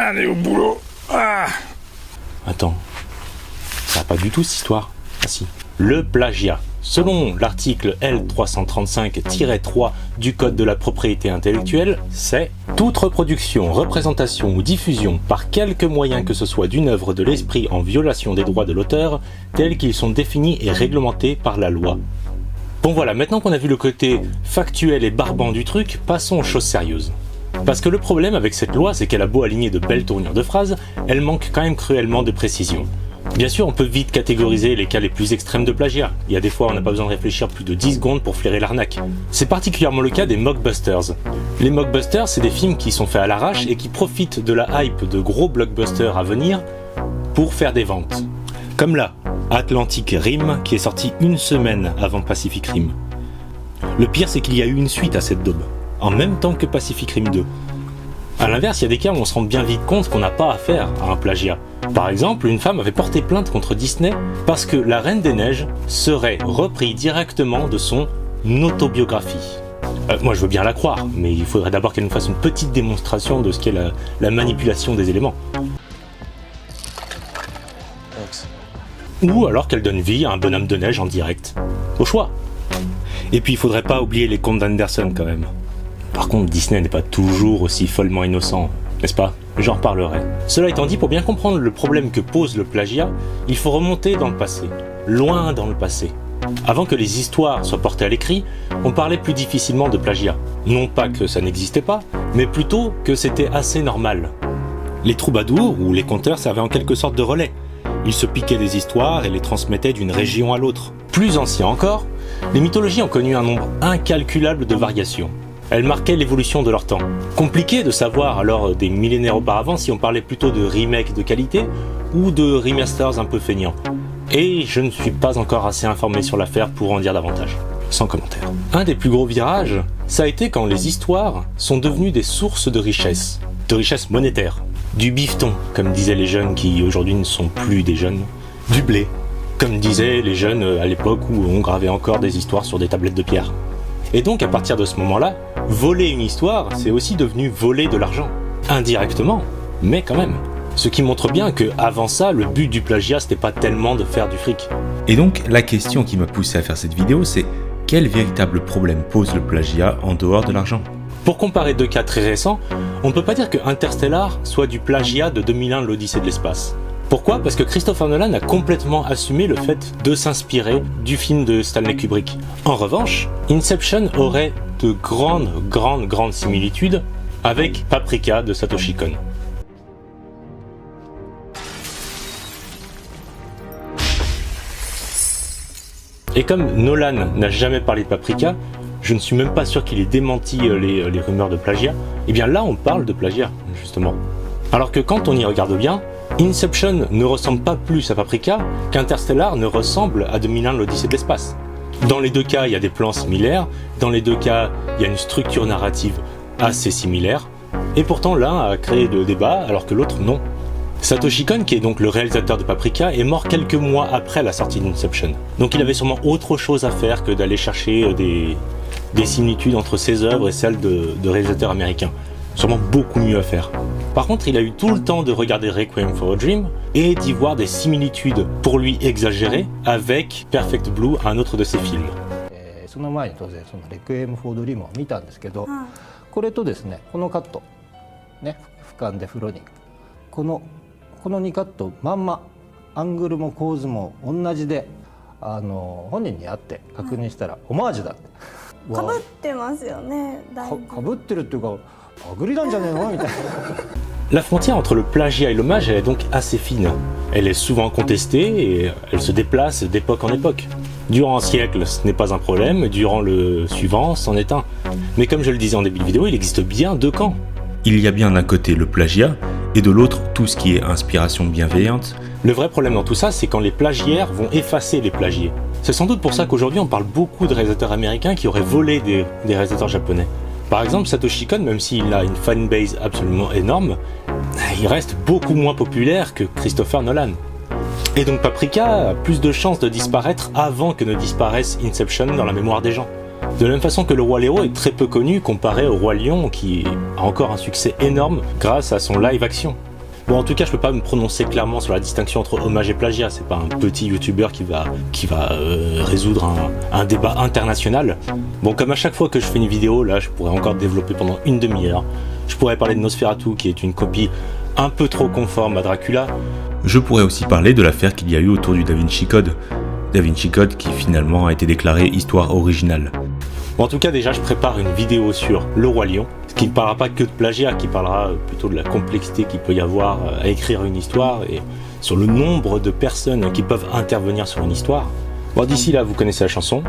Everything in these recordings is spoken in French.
Allez au boulot. Attends, ça va pas du tout cette histoire. Ah si. Le plagiat. Selon l'article L335-3 du Code de la propriété intellectuelle, c'est « Toute reproduction, représentation ou diffusion par quelque moyen que ce soit d'une œuvre de l'esprit en violation des droits de l'auteur, tels qu'ils sont définis et réglementés par la loi ». Bon voilà, maintenant qu'on a vu le côté factuel et barbant du truc, passons aux choses sérieuses. Parce que le problème avec cette loi, c'est qu'elle a beau aligner de belles tournures de phrases, elle manque quand même cruellement de précision. Bien sûr, on peut vite catégoriser les cas les plus extrêmes de plagiat. Il y a des fois, on n'a pas besoin de réfléchir plus de 10 secondes pour flairer l'arnaque. C'est particulièrement le cas des mockbusters. Les mockbusters, c'est des films qui sont faits à l'arrache et qui profitent de la hype de gros blockbusters à venir pour faire des ventes. Comme là, Atlantic Rim, qui est sorti une semaine avant Pacific Rim. Le pire, c'est qu'il y a eu une suite à cette daube, en même temps que Pacific Rim 2. A l'inverse, il y a des cas où on se rend bien vite compte qu'on n'a pas affaire à un plagiat. Par exemple, une femme avait porté plainte contre Disney parce que La Reine des Neiges serait repris directement de son autobiographie. Moi je veux bien la croire, mais il faudrait d'abord qu'elle nous fasse une petite démonstration de ce qu'est la manipulation des éléments. Ou alors qu'elle donne vie à un bonhomme de neige en direct. Au choix. Et puis il faudrait pas oublier les contes d'Anderson quand même. Par contre, Disney n'est pas toujours aussi follement innocent, n'est-ce pas? J'en reparlerai. Cela étant dit, pour bien comprendre le problème que pose le plagiat, il faut remonter dans le passé, loin dans le passé. Avant que les histoires soient portées à l'écrit, on parlait plus difficilement de plagiat. Non pas que ça n'existait pas, mais plutôt que c'était assez normal. Les troubadours ou les conteurs servaient en quelque sorte de relais. Ils se piquaient des histoires et les transmettaient d'une région à l'autre. Plus ancien encore, les mythologies ont connu un nombre incalculable de variations. Elles marquaient l'évolution de leur temps. Compliqué de savoir alors des millénaires auparavant si on parlait plutôt de remakes de qualité ou de remasters un peu feignants. Et je ne suis pas encore assez informé sur l'affaire pour en dire davantage. Sans commentaire. Un des plus gros virages, ça a été quand les histoires sont devenues des sources de richesse monétaire. Du bifton, comme disaient les jeunes qui aujourd'hui ne sont plus des jeunes. Du blé, comme disaient les jeunes à l'époque où on gravait encore des histoires sur des tablettes de pierre. Et donc à partir de ce moment-là, voler une histoire, c'est aussi devenu voler de l'argent. Indirectement, mais quand même. Ce qui montre bien que avant ça, le but du plagiat, c'était pas tellement de faire du fric. Et donc, la question qui m'a poussé à faire cette vidéo, c'est quel véritable problème pose le plagiat en dehors de l'argent? Pour comparer deux cas très récents, on ne peut pas dire que Interstellar soit du plagiat de 2001 l'Odyssée de l'espace. Pourquoi? Parce que Christopher Nolan a complètement assumé le fait de s'inspirer du film de Stanley Kubrick. En revanche, Inception aurait de grandes similitudes avec Paprika de Satoshi Kon. Et comme Nolan n'a jamais parlé de Paprika, je ne suis même pas sûr qu'il ait démenti les rumeurs de plagiat, et bien là on parle de plagiat, justement. Alors que quand on y regarde bien, Inception ne ressemble pas plus à Paprika qu'Interstellar ne ressemble à 2001 l'Odyssée de l'espace. Dans les deux cas, il y a des plans similaires, dans les deux cas, il y a une structure narrative assez similaire, et pourtant l'un a créé le débat alors que l'autre non. Satoshi Kon, qui est donc le réalisateur de Paprika, est mort quelques mois après la sortie d'Inception. Donc il avait sûrement autre chose à faire que d'aller chercher des similitudes entre ses œuvres et celles de réalisateurs américains. Sûrement beaucoup mieux à faire. Par contre, il a eu tout le temps de regarder Requiem for a Dream et d'y voir des similitudes, pour lui exagérées, avec Perfect Blue, un autre de ses films. その前に当然そのレクイエム・フォー・ドリームを見たんですけど、これとですね、このカット、ね、俯瞰で風呂にこの2カットまんまアングルも構図も同じで、本人に会って確認したらオマージュだって。かぶってますよね。かぶってるっていうか。La frontière entre le plagiat et l'hommage, elle est donc assez fine. Elle est souvent contestée et elle se déplace d'époque en époque. Durant un siècle, ce n'est pas un problème, durant le suivant, c'en est un. Mais comme je le disais en début de vidéo, il existe bien deux camps. Il y a bien d'un côté le plagiat et de l'autre tout ce qui est inspiration bienveillante. Le vrai problème dans tout ça, c'est quand les plagiaires vont effacer les plagiés. C'est sans doute pour ça qu'aujourd'hui on parle beaucoup de réalisateurs américains qui auraient volé des réalisateurs japonais. Par exemple, Satoshi Kon, même s'il a une fanbase absolument énorme, il reste beaucoup moins populaire que Christopher Nolan. Et donc Paprika a plus de chances de disparaître avant que ne disparaisse Inception dans la mémoire des gens. De la même façon que Le Roi Léo est très peu connu comparé au Roi Lion qui a encore un succès énorme grâce à son live action. Bon, en tout cas, je peux pas me prononcer clairement sur la distinction entre hommage et plagiat. C'est pas un petit youtubeur qui va résoudre un débat international. Bon, comme à chaque fois que je fais une vidéo, là, je pourrais encore développer pendant une demi-heure. Je pourrais parler de Nosferatu, qui est une copie un peu trop conforme à Dracula. Je pourrais aussi parler de l'affaire qu'il y a eu autour du Da Vinci Code. Da Vinci Code qui finalement a été déclaré histoire originale. Bon, en tout cas, déjà, je prépare une vidéo sur Le Roi Lion, qui ne parlera pas que de plagiat, qui parlera plutôt de la complexité qu'il peut y avoir à écrire une histoire et sur le nombre de personnes qui peuvent intervenir sur une histoire. Bon, d'ici là, vous connaissez la chanson.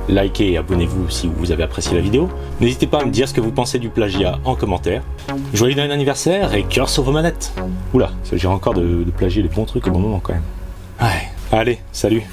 Likez et abonnez-vous si vous avez apprécié la vidéo. N'hésitez pas à me dire ce que vous pensez du plagiat en commentaire. Joyeux Noël anniversaire et cœur sur vos manettes. Oula, ça s'agirait encore de plagier les bons trucs au bon moment quand même. Ouais, allez, salut.